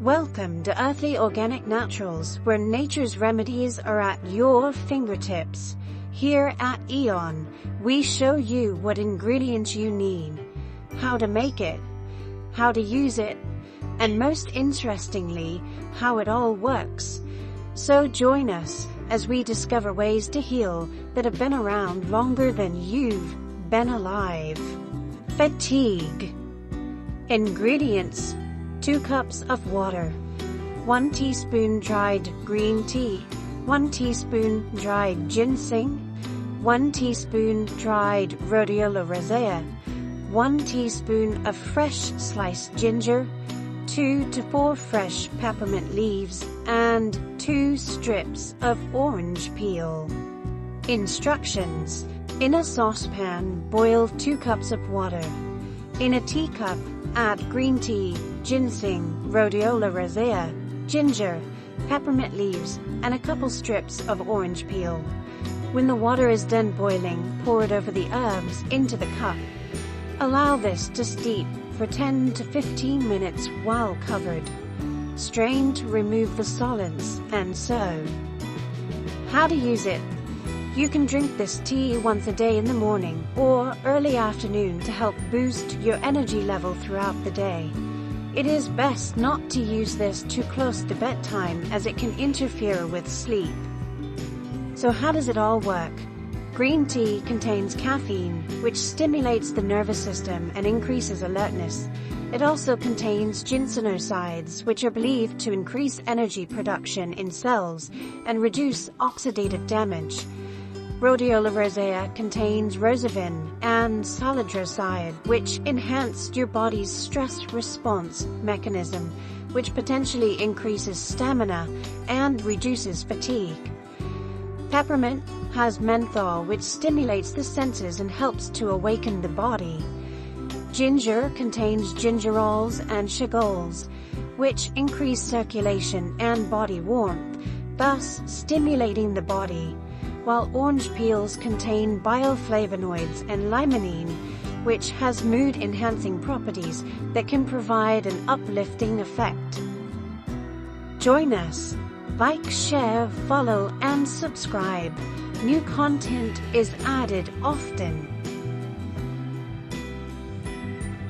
Welcome to Earthly Organic Naturals, where nature's remedies are at your fingertips. Here at Eon, we show you what ingredients you need, how to make it, how to use it, and most interestingly, how it all works. So join us as we discover ways to heal that have been around longer than you've been alive. Fatigue. Ingredients: 2 cups of water, 1 teaspoon dried green tea, 1 teaspoon dried ginseng, 1 teaspoon dried rhodiola rosea, 1 teaspoon of fresh sliced ginger, 2 to 4 fresh peppermint leaves, and 2 strips of orange peel. Instructions: in a saucepan, boil 2 cups of water. In a teacup, add green tea, ginseng, rhodiola rosea, ginger, peppermint leaves, and a couple strips of orange peel. When the water is done boiling, pour it over the herbs into the cup. Allow this to steep for 10 to 15 minutes while covered. Strain to remove the solids and serve. How to use it: you can drink this tea once a day in the morning or early afternoon to help boost your energy level throughout the day. It is best not to use this too close to bedtime as it can interfere with sleep. So how does it all work? Green tea contains caffeine, which stimulates the nervous system and increases alertness. It also contains ginsenosides, which are believed to increase energy production in cells and reduce oxidative damage. Rhodiola rosea contains rosavin and salidroside, which enhance your body's stress response mechanism, which potentially increases stamina and reduces fatigue. Peppermint has menthol, which stimulates the senses and helps to awaken the body. Ginger contains gingerols and shigols, which increase circulation and body warmth, thus stimulating the body, while orange peels contain bioflavonoids and limonene, which has mood-enhancing properties that can provide an uplifting effect. Join us. Like, share, follow, and subscribe. New content is added often.